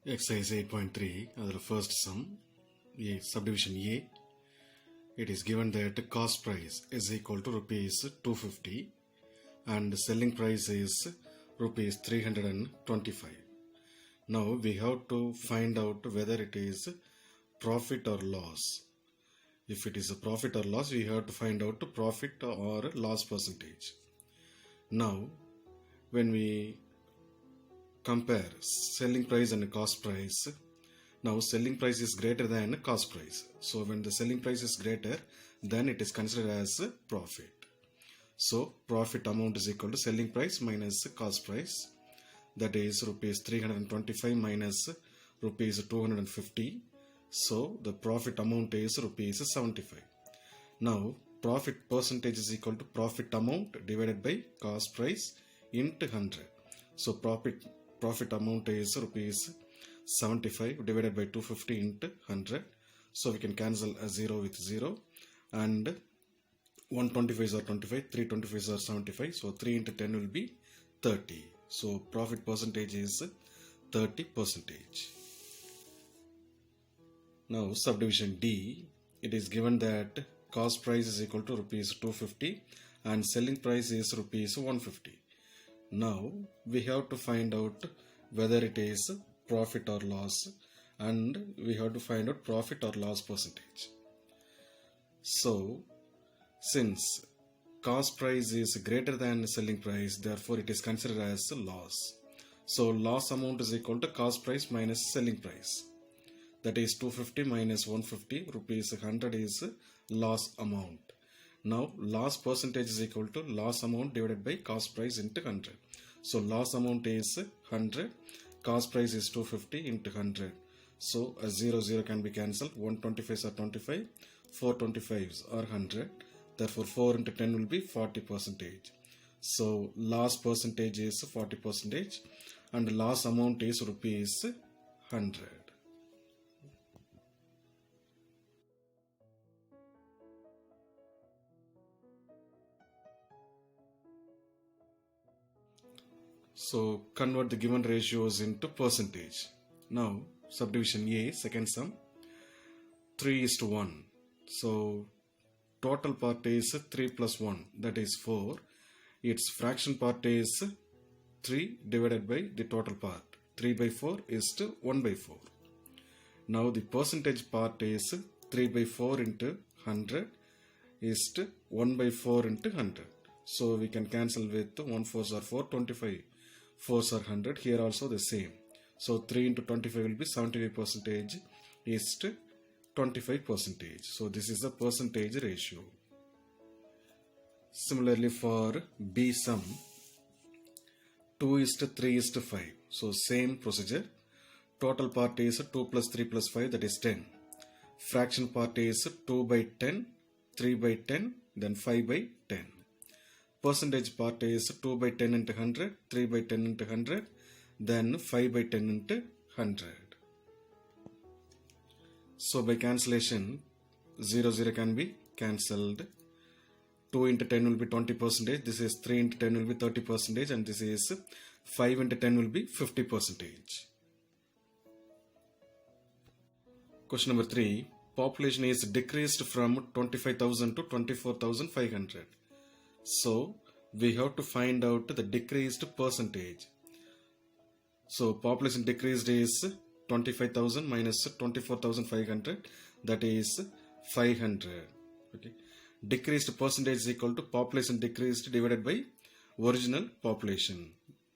Exercise 8.3, the first sum, subdivision A. It is given that cost price is equal to rupees 250 and selling price is rupees 325. Now we have to find out whether it is profit or loss. If it is a profit or loss, we have to find out profit or loss percentage. Now when we compare selling price and cost price, now selling price is greater than cost price. So when the selling price is greater, then it is considered as profit. So profit amount is equal to selling price minus cost price, that is rupees 325 minus rupees 250. So the profit amount is rupees 75. Now profit percentage is equal to profit amount divided by cost price into 100. So profit amount is rupees 75 divided by 250 into 100. So we can cancel a 0 with 0, and 125 are 25, 325 are 75. So 3 into 10 will be 30. So profit percentage is 30%. Now subdivision D, it is given that cost price is equal to rupees 250 and selling price is rupees 150. Now we have to find out whether it is profit or loss, and we have to find out profit or loss percentage. So since cost price is greater than selling price, therefore it is considered as loss. So loss amount is equal to cost price minus selling price, that is 250 minus 150, rupees 100 is loss amount. Now loss percentage is equal to loss amount divided by cost price into 100. So loss amount is 100, cost price is 250 into 100. So a 0 can be cancelled. 125s are 25, 425s are 100. Therefore 4 into 10 will be 40%. So loss percentage is 40% and loss amount is rupees 100. So convert the given ratios into percentage. Now subdivision A, second sum, 3:1. So total part is 3 plus 1, that is 4. Its fraction part is 3 divided by the total part. 3 by 4 is to 1 by 4. Now the percentage part is 3 by 4 into 100 is to 1 by 4 into 100. So we can cancel with 1 4s are 4, 25 4s are 100. Here also the same. So 3 into 25 will be 75% is to 25%. So this is the percentage ratio. Similarly for B sum, 2:3:5. So same procedure. Total part is 2 plus 3 plus 5, that is 10. Fraction part is 2 by 10, 3 by 10, then 5 by 10. Percentage part is 2 by 10 into 100, 3 by 10 into 100, then 5 by 10 into 100. So by cancellation, 0 can be cancelled. 2 into 10 will be 20%, this is 3 into 10 will be 30%, and this is 5 into 10 will be 50%. Question number 3. Population is decreased from 25,000 to 24,500. So we have to find out the decreased percentage. So population decreased is 25,000 minus 24,500, that is 500. Okay. Decreased percentage is equal to population decreased divided by original population.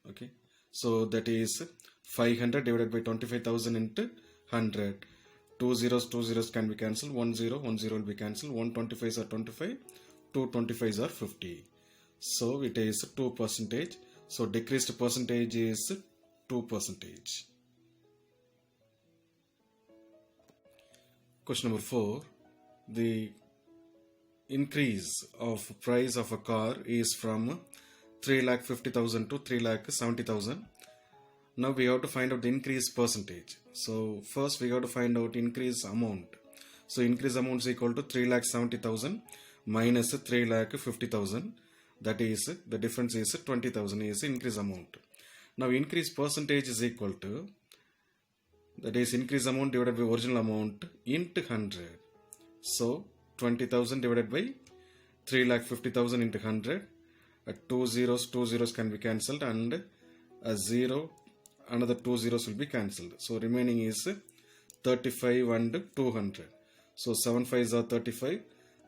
Okay. So that is 500 divided by 25,000 into 100. 2 zeros can be cancelled. 1 0 will be cancelled. 125s are 25. 225s are 50. So it is 2%. So decreased percentage is 2%. Question number 4. The increase of price of a car is from 3,50,000 to 3,70,000. Now we have to find out the increase percentage. So first we have to find out increase amount. So increase amount is equal to 3,70,000 minus 3,50,000, that is the difference is 20,000 is increase amount. Now increase percentage is equal to that is increase amount divided by original amount into 100. So 20,000 divided by 3,50,000 into 100. Two zeros can be cancelled, and a zero, another two zeros will be cancelled. So remaining is 35 and 200. So 7 5s are 35.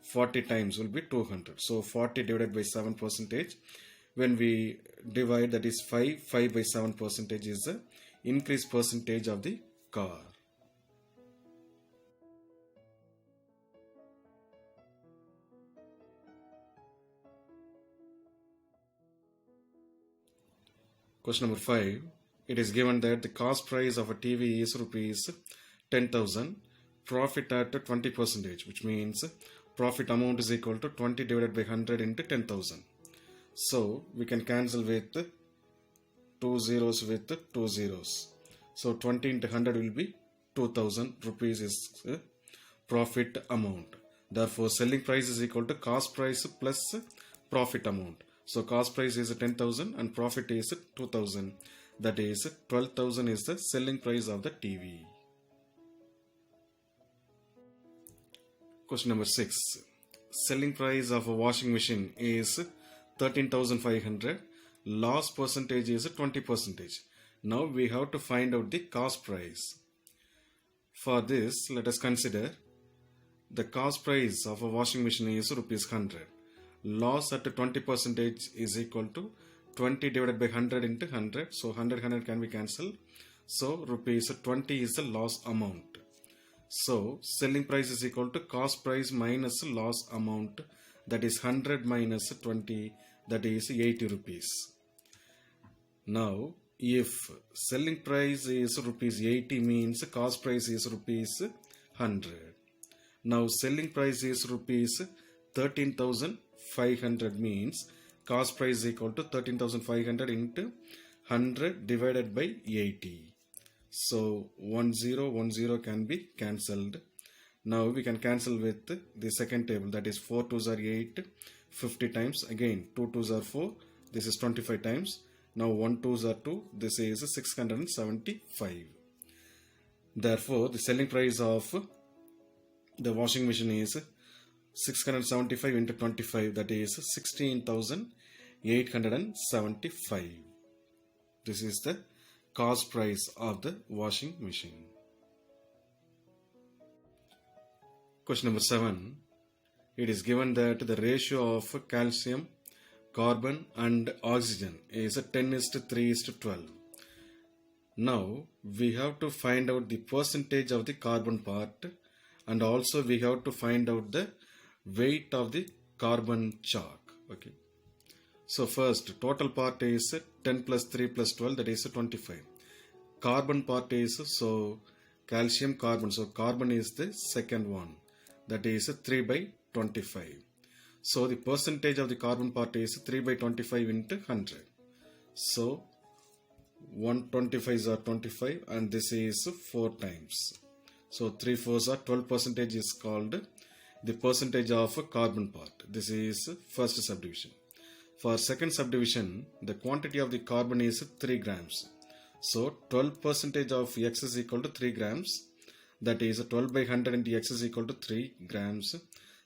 40 times will be 200. So 40 divided by 7 percentage. When we divide, that is 5 by 7 percentage is the increase percentage of the car. Question number 5. It is given that the cost price of a TV is rupees 10,000. Profit at 20%, which means profit amount is equal to 20 divided by 100 into 10,000. So we can cancel with 2 zeros with 2 zeros. So 20 into 100 will be 2,000 rupees is profit amount. Therefore, selling price is equal to cost price plus profit amount. So cost price is 10,000 and profit is 2,000. That is 12,000 is the selling price of the TV. Question number 6. Selling price of a washing machine is 13,500. Loss percentage is 20%. Now we have to find out the cost price. For this, let us consider the cost price of a washing machine is rupees 100. Loss at 20% is equal to 20 divided by 100 into 100. So 100 can be cancelled. So rupees 20 is the loss amount. So selling price is equal to cost price minus loss amount, that is 100 minus 20, that is 80 rupees. Now if selling price is rupees 80 means cost price is rupees 100. Now selling price is rupees 13,500 means cost price is equal to 13,500 into 100 divided by 80. So 10 can be cancelled. Now we can cancel with the second table, that is 4 2s are 8, 50 times. Again 2 2s are 4, this is 25 times. Now 1 2s are 2, this is 675. Therefore the selling price of the washing machine is 675 into 25, that is 16,875. This is the cost price of the washing machine. Question number 7. It is given that the ratio of calcium, carbon and oxygen is 10:3:12. Now we have to find out the percentage of the carbon part, and also we have to find out the weight of the carbon chalk. Okay. So first, total part is 10 plus 3 plus 12, that is 25. Carbon part is, so calcium, carbon. So carbon is the second one, that is 3 by 25. So the percentage of the carbon part is 3 by 25 into 100. So 125s are 25 and this is 4 times. So 3 4s are 12% is called the percentage of carbon part. This is first subdivision. For second subdivision, the quantity of the carbon is 3 grams. So 12% of X is equal to 3 grams. That is 12 by 100 into X is equal to 3 grams.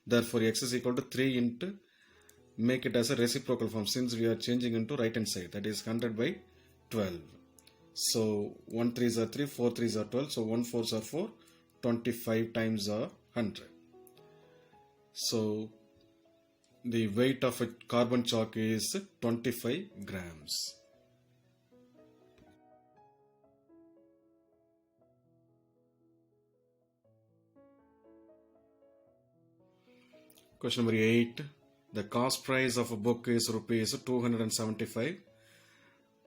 Therefore X is equal to 3 into, make it as a reciprocal form since we are changing into right hand side, that is 100 by 12. So 1 3s are 3, 4 3s are 12, so 1 4s are 4, 25 times are 100. So the weight of a carbon chalk is 25 grams. Question number 8. The cost price of a book is rupees 275.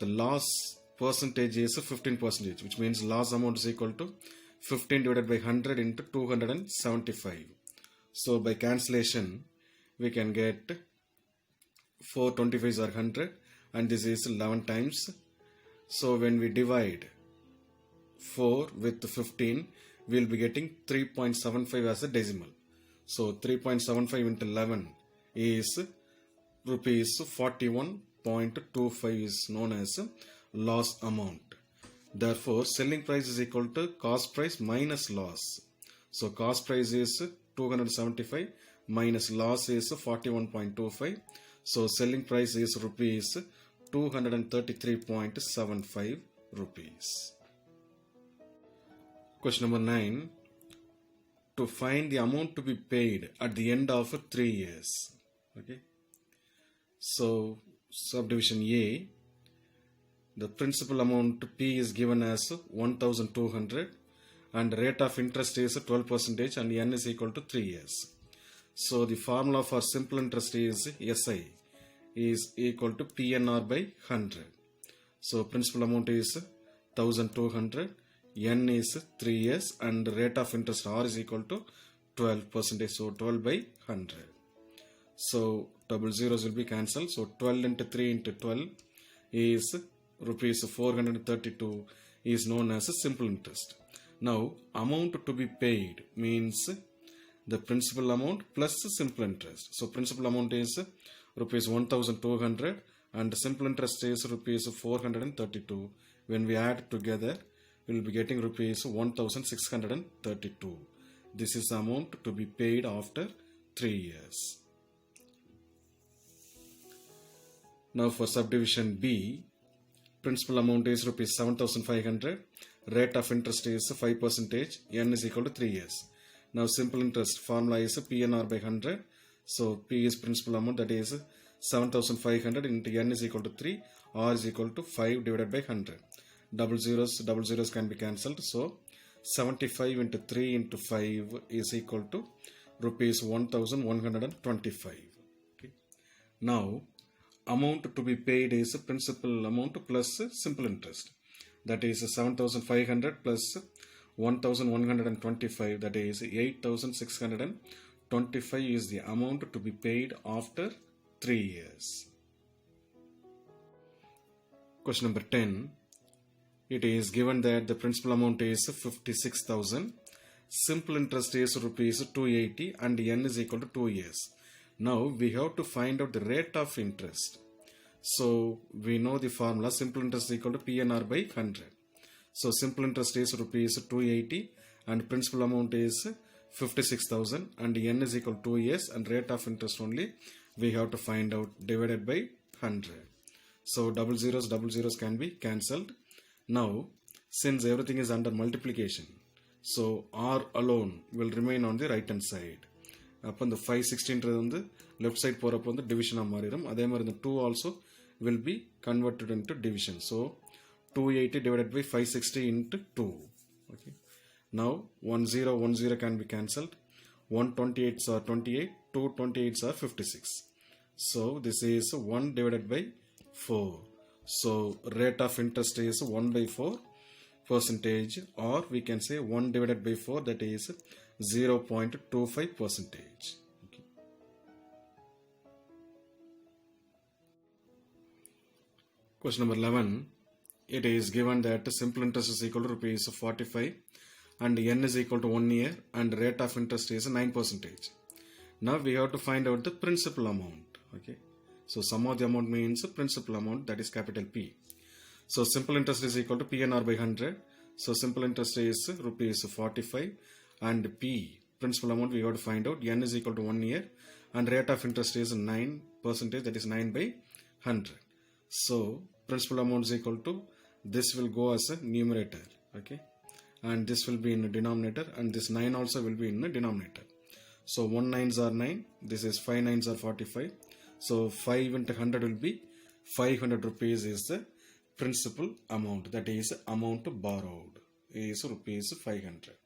The loss percentage is 15%, which means loss amount is equal to 15 divided by 100 into 275. So by cancellation, we can get 4 25s are 100 and this is 11 times. So when we divide 4 with 15, we will be getting 3.75 as a decimal. So 3.75 into 11 is rupees 41.25 is known as loss amount. Therefore, selling price is equal to cost price minus loss. So cost price is 275 minus loss is 41.25. So selling price is rupees 233.75 rupees. Question number 9. To find the amount to be paid at the end of 3 years. Okay. So subdivision A, the principal amount P is given as 1200 and rate of interest is 12% and N is equal to 3 years. So the formula for simple interest is SI is equal to PNR by 100. So principal amount is 1200, N is 3 years and rate of interest R is equal to 12%. So 12 by 100. So double zeros will be cancelled. So 12 into 3 into 12 is rupees 432 is known as a simple interest. Now amount to be paid means the principal amount plus simple interest. So principal amount is rupees 1200 and simple interest is rupees 432. When we add together, we will be getting rupees 1632. This is the amount to be paid after 3 years. Now for subdivision B, principal amount is rupees 7500, rate of interest is 5%, N is equal to 3 years. Now simple interest formula is PNR by 100. So P is principal amount, that is 7500 into N is equal to 3, R is equal to 5 divided by 100. Double zeros can be cancelled. So 75 into 3 into 5 is equal to rupees 1125. Okay. Now amount to be paid is principal amount plus simple interest, that is 7500 plus 1125, that is 8625 is the amount to be paid after 3 years. Question number 10. It is given that the principal amount is 56,000, simple interest is rupees 280 and N is equal to 2 years. Now we have to find out the rate of interest. So we know the formula, simple interest is equal to PNR by 100. So simple interest is rupees 280 and principal amount is 56,000 and N is equal to 2 years and rate of interest only we have to find out, divided by 100. So double zeros can be cancelled. Now since everything is under multiplication, so R alone will remain on the right hand side. Upon the 516 on the left side pour upon the division of Mariram, the 2 also will be converted into division. So 280 divided by 560 into 2. Okay. Now 10 can be cancelled. 128s are 28, 228s are 56. So this is 1 divided by 4. So rate of interest is 1 by 4 percentage, or we can say 1 divided by 4, that is 0.25 percentage. Okay. Question number 11. It is given that simple interest is equal to rupees 45 and N is equal to 1 year and rate of interest is 9%. Now we have to find out the principal amount. Okay. So sum of the amount means principal amount, that is capital P. So simple interest is equal to PNR by 100. So simple interest is rupees 45 and P, principal amount, we have to find out. N is equal to 1 year and rate of interest is 9%, that is 9 by 100. So principal amount is equal to, this will go as a numerator, okay, and this will be in the denominator and this 9 also will be in the denominator. So 1 9s are 9, this is 5 9s are 45. So 5 into 100 will be 500 rupees is the principal amount, that is amount borrowed is rupees 500.